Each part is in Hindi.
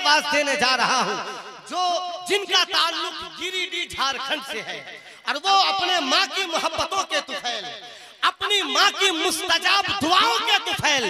आवाज देने जा रहा हूँ जो जिनका ताल्लुक गिरिडीह झारखंड से है और वो अपने माँ की मोहब्बतों के तुफैल, अपनी माँ की मुस्तजाब दुआओं के तुफैल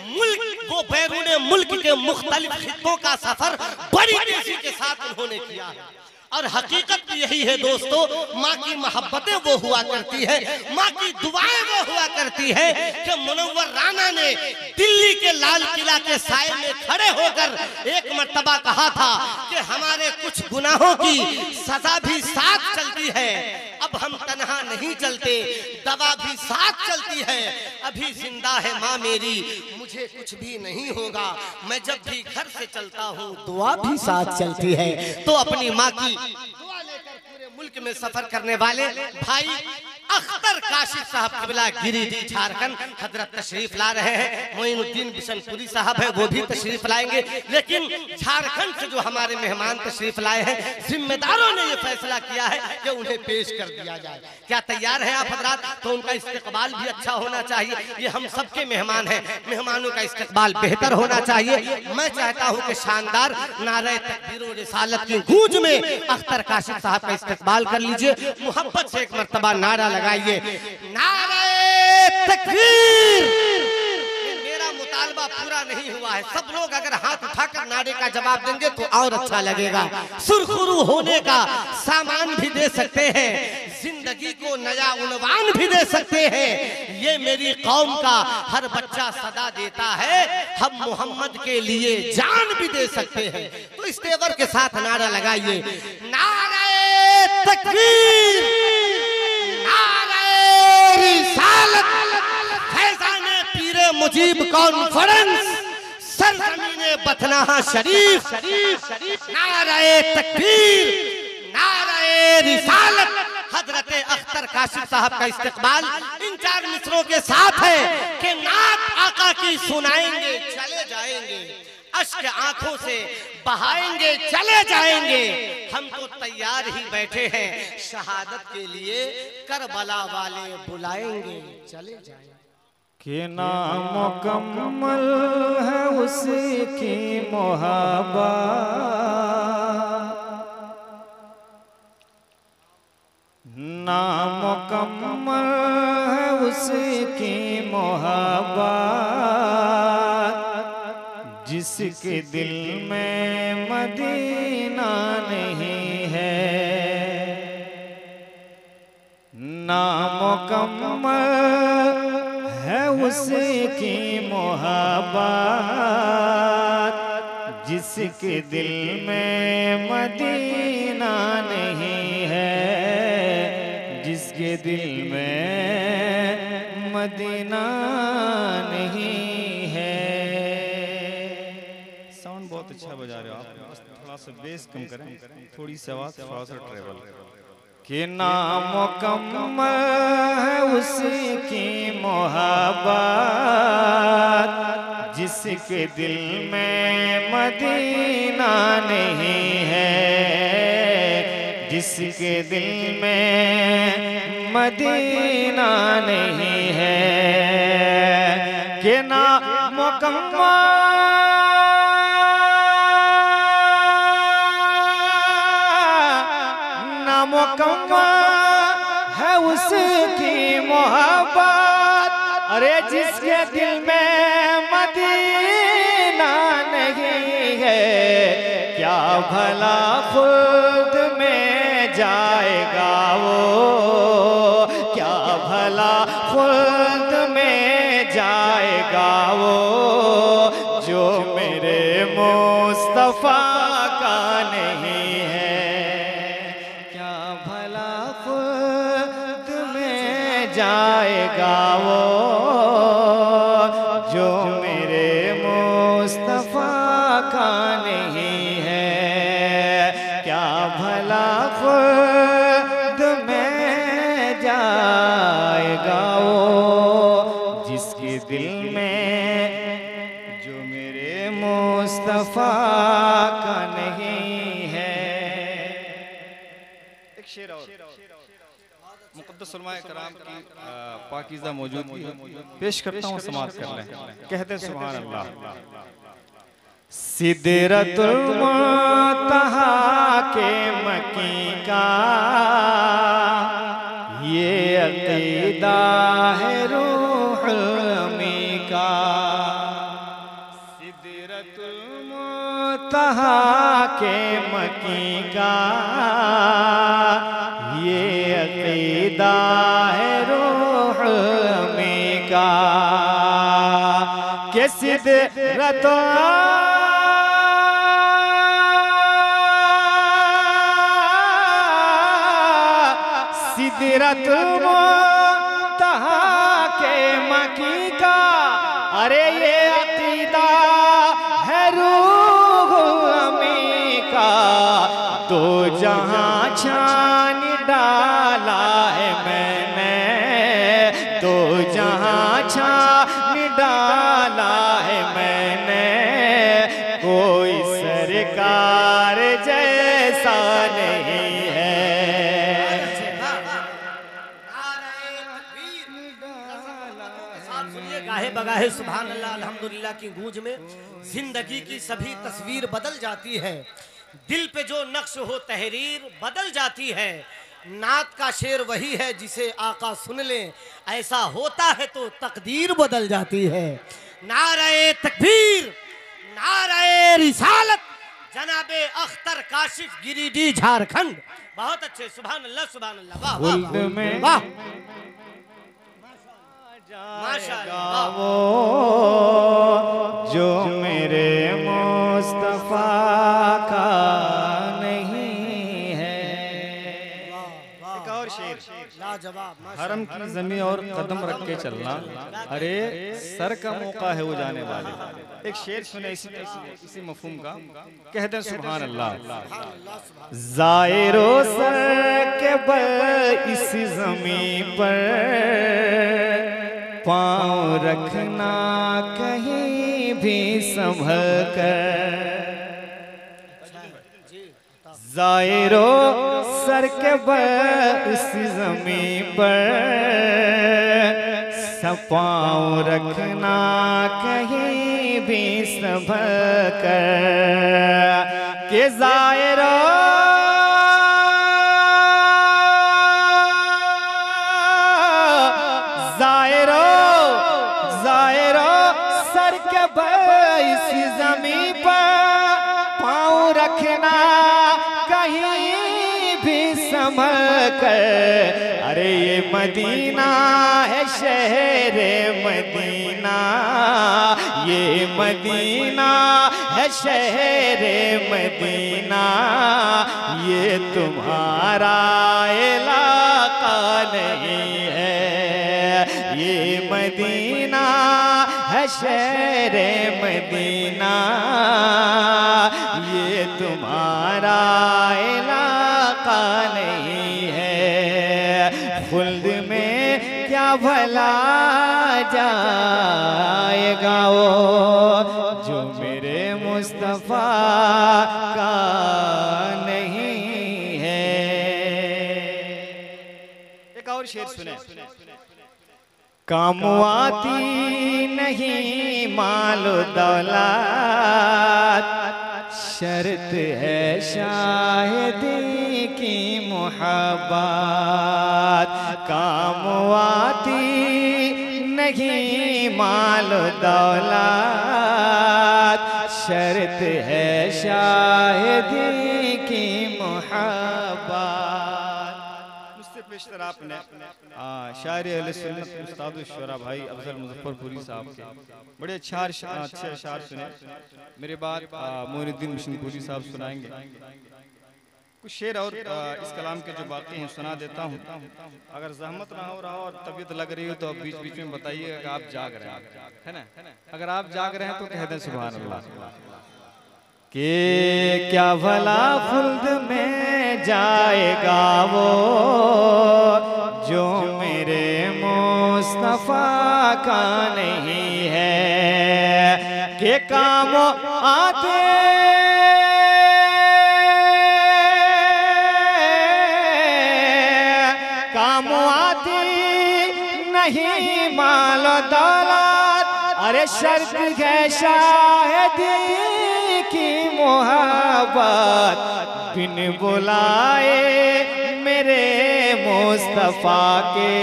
मुल्क वो बैरूने मुल्क के मुख्तलिफ खित्तों का सफर बड़ी तेजी के साथ उन्होंने किया है। और हकीकत भी यही है दोस्तों, माँ की मोहब्बतें वो हुआ करती है, माँ की दुआएं वो हुआ करती है कि मुनव्वर राना ने दिल्ली के लाल किला के साए में खड़े होकर एक मर्तबा कहा था कि हमारे कुछ गुनाहों की सजा भी साथ चलती है, अब हम तन्हा नहीं चलते, दवा भी साथ चलती है, अभी जिंदा है माँ मेरी, मुझे कुछ भी नहीं होगा, मैं जब भी घर से चलता हूँ दुआ भी साथ चलती है। तो अपनी माँ की दुआ लेकर पूरे मुल्क में सफर करने वाले भाई अख्तर काशिफ साहब क़िबला गिरिडीह झारखंड हजरत तशरीफ ला रहे हैं। मोइनुद्दीन बिशनपुरी साहब है वो भी तशरीफ लाएंगे, लेकिन झारखंड से जो हमारे मेहमान तशरीफ लाए हैं जिम्मेदारों ने ये फैसला किया है कि उन्हें पेश कर दिया जाए। क्या तैयार हैं आप हजरात? तो उनका इस्तकबाल भी अच्छा होना चाहिए, ये हम सबके मेहमान हैं, मेहमानों का इस्तकबाल बेहतर होना चाहिए। मैं चाहता हूँ कि शानदार नारे तकबीर और रिसालत की गूंज में अख्तर काशिफ साहब का इस्तकबाल कर लीजिए। मोहब्बत से एक मर्तबा नारा लगाइए, नारे तकबीर। मेरा मुतालबा पूरा नहीं हुआ है, सब लोग अगर हाथ उठाकर नारे का जवाब देंगे तो और अच्छा लगेगा। सुरखुरू होने का सामान भी दे सकते हैं, जिंदगी को नया उन्वान भी दे सकते हैं, ये मेरी कौम का हर बच्चा सदा देता है, हम मोहम्मद के लिए जान भी दे सकते हैं। तो इस तेवर के साथ नारा लगाइए, नारे तकबीर, फैज़ाने पीरे मुजीब कॉन्फ्रेंस, सरज़मीने बथनाहा शरीफ, नारे तकबीर, नारे रिसालत। हजरत अख्तर काशिफ साहब का इस्तकबाल इन चार मिसरों के साथ है कि नात आका की सुनाएंगे चले जाएंगे, अश्क आंखों से बहाएंगे चले जाएंगे, हम तो तैयार ही बैठे हैं, शहादत के लिए करबला वाले बुलाएंगे चले जाएंगे। कि नामुकम्मल है उसकी मोहब्बत, नामुकम्मल है उसकी मोहब्बत, जिसके दिल में मदीना नहीं है, नामुकम्मल है उसकी मोहब्बत, जिसके दिल में मदीना नहीं है, जिसके दिल में मदीना नहीं है। साउंड बहुत अच्छा बजा रहे हो आप, थोड़ा सा बेस कम करें, थोड़ी सी आवाज, थोड़ा सा ट्रेवल। कि नामुकम्मल है उसकी मोहब्बत, जिसके दिल में मदीना नहीं है, जिसके दिल में मदीना नहीं है। कि नामुकम्मल है उसकी मोहब्बत, अरे जिसके दिल में मदीना नहीं है, क्या भला खुद में जाएगा वो, क्या भला खुद में जाएगा वो, जो मेरे मुस्तफा का नहीं है। जाएगा वो, जो मेरे मुस्तफा का नहीं है, क्या भला खुद में जाएगा वो, जिसके दिल में जो मेरे मुस्तफा का नहीं है। एक शेर और मुक़द्दस उलमाए कराम की पाकीज़ा मौजूदगी पेश करता हूँ, समाअत कर लें। कहते सुभान अल्लाह। सिदरतुल मुंतहा के मकी का ये अकीदा है रूहुल अमी का। सिदरतुल मुंतहा के मकी का ये अकीदा है रूहुल अमी का। के सिदरतुल सिदरतुल मुंतहा के मकी का अरे ये अकीदा है रूह अमी का। तो जहां छान डाला है मैंने, तो जहां छान डाला है मैंने, कोई सरकार जैसा नहीं है। गाहे बगाहे सुभान अल्लाह अल्हम्दुलिल्लाह की गूंज में जिंदगी की सभी तस्वीर बदल जाती है। दिल पे जो नक्श हो तहरीर बदल जाती है। नात का शेर वही है जिसे आका सुन ले, ऐसा होता है तो तकदीर बदल जाती है। नारे तकबीर, नारे रिसालत, जनाबे अख्तर काशिफ गिरिडीह झारखंड। बहुत अच्छे, सुभान अल्लाह सुभान अल्लाह। वाह वाह वाह, माशाअल्लाह। वो जो मेरे मुस्तफा का नहीं है। एक और शेर, लाजवाब। हरम की ज़मीं और कदम रख के चलना, अरे सर का मौका है वो जाने वाले। एक शेर सुने इसी मफहूम का, कहते हैं सुभान अल्लाह। ज़ायरो सर के बल इस ज़मीं पर, पाँव रखना कहीं भी संभल कर। ज़ायरो सर के बल इस ज़मीं पर, सब पाँव रखना कहीं भी संभल कर। के ज़ायरो सर के इस ज़मीं पर, पाँव रखना कहीं भी संभल कर। अरे ये मदीना है शहर मदीना, ये मदीना है शहर मदीना, ये तुम्हारा इलाका नहीं है। ये मदीना है शहर मदीना, ये तुम्हारा इलाका नहीं है। खुल्द में क्या भला जाएगा वो जो मेरे मुस्तफा का नहीं है। एक और शेर सुने। काम आती नहीं मालो दौलत, शर्त है शाहिदी की मोहब्बत। काम आती नहीं मालो दौलत, शर्त है शाहिदी की मोहब्बत। मुझसे पेशतर आपने शायर अहले सुन्नत उस्ताद शुरा भाई अफजल मुजफ्फरपुरी साहब के बड़े अच्छे अशार सुने। मेरे बाद मोइनुद्दीन मिशनपुरी साहब सुनाएंगे। कुछ शेर और इस कलाम के जो बाकी हैं सुना देता हूँ। अगर जहमत ना हो रहा और तबीयत लग रही हो तो आप बीच बीच में बताइए कि आप जाग रहे हैं, है ना। अगर आप जाग रहे हैं तो कह दें सुभान अल्लाह। कि क्या भला खुल्द में जाएगा वो जो मेरे मुस्तफा का नहीं है। कि काम आते नहीं मालो दौलत, अरे शर्त है शाहिदी मोहब्बत बिन बुलाए मेरे मुस्तफा के,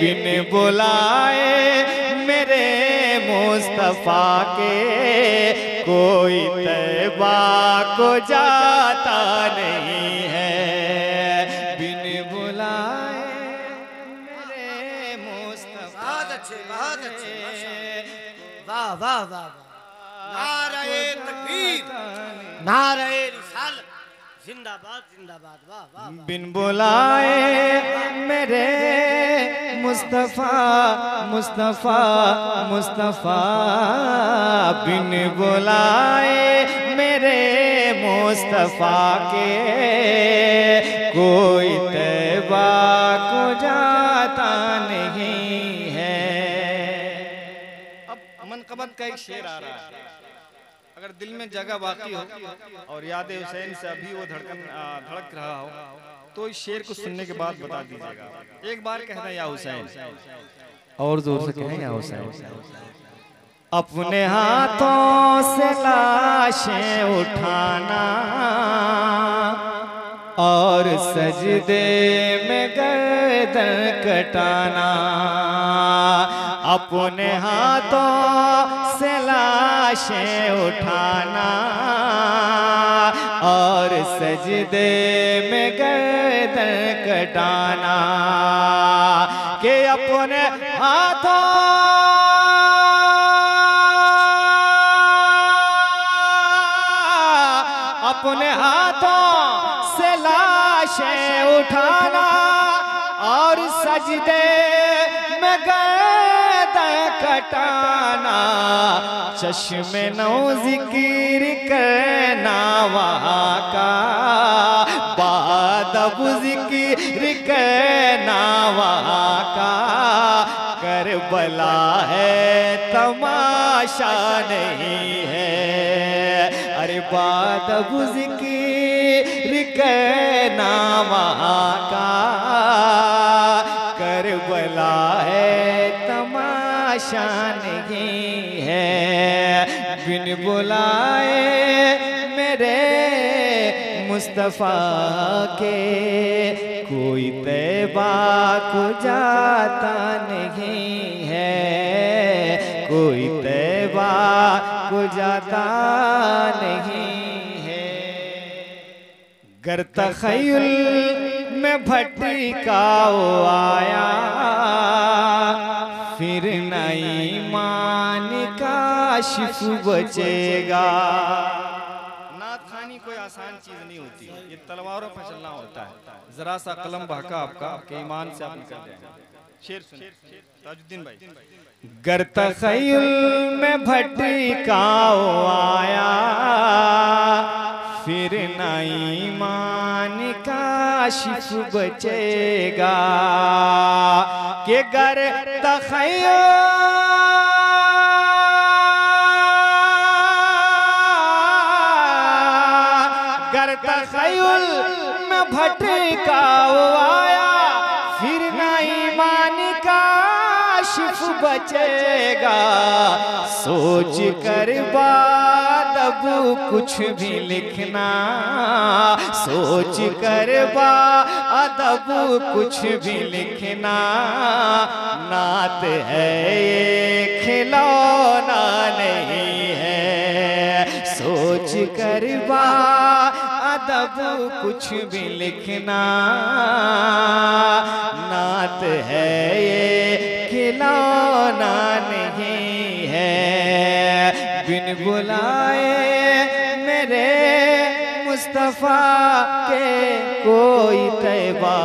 बिन बुलाए मेरे मुस्तफा के कोई तैबा को जाता नहीं है। बिन बुलाए मेरे मुस्तफा। बहुत अच्छे, बहुत अच्छे, वाह वाह वाह। नारे तकबीर, नारे रिसालत, जिंदाबाद जिंदाबाद, वाह वाह। बिन बुलाए मेरे मुस्तफा मुस्तफा मुस्तफा, बिन बुलाए मेरे मुस्तफा के कोई तैबा को जाता नहीं है। अब मनक़बत का एक शेर आ रहा है, अगर दिल में जगह बाकी हो और याद हुसैन से अभी वो धड़क रहा हो तो इस शेर को सुनने के बाद बता दीजिएगा। एक बार कहना या हुसैन, और जोर से कहें या हुसैन। अपने हाथों से लाशें उठाना और सजदे में गर्दन कटाना, अपने हाथों से लाशें उठाना और सजदे में गर्दन कटाना, के अपने हाथों अपने हाथों से लाशें उठाना और सजदे में गर्दन कटाना, चश्मे नौ जिक्र करना वहाँ का, बादब जिक्र करना वहाँ का, करबला है तमाशा नहीं है। अरे बादब जिक्र करना वहाँ का, करबला है तमाशा नहीं है। बिन बुलाए मेरे मुस्तफा के कोई तैबा को जाता नहीं है, कोई तैबा को जाता नहीं है। गर तख़य्युल में भटका आया फिर नई मान काशिफ बचेगा। नात खानी कोई आसान चीज नहीं होती, ये तलवारों पर चलना होता है। जरा सा कलम बहका आपके ईमान से आप निकल जाएंगे। शेर सुनिए ताजुद्दीन भाई। गर तख़य्युल में भटका आया फिर नई मान काशिफ बचेगा, के गर तख़य्युल गर तख़य्युल में भटका आया फिर नई मान काशिफ बचेगा, सोच कर बादब कुछ भी लिखना, सोच कर बादब कुछ भी लिखना, नात है ये खिलौना नहीं है। सोच कर बादब कुछ भी लिखना, नात है ये खिलौना नहीं है। बिन बुलाए मेरे मुस्तफा के कोई तैबा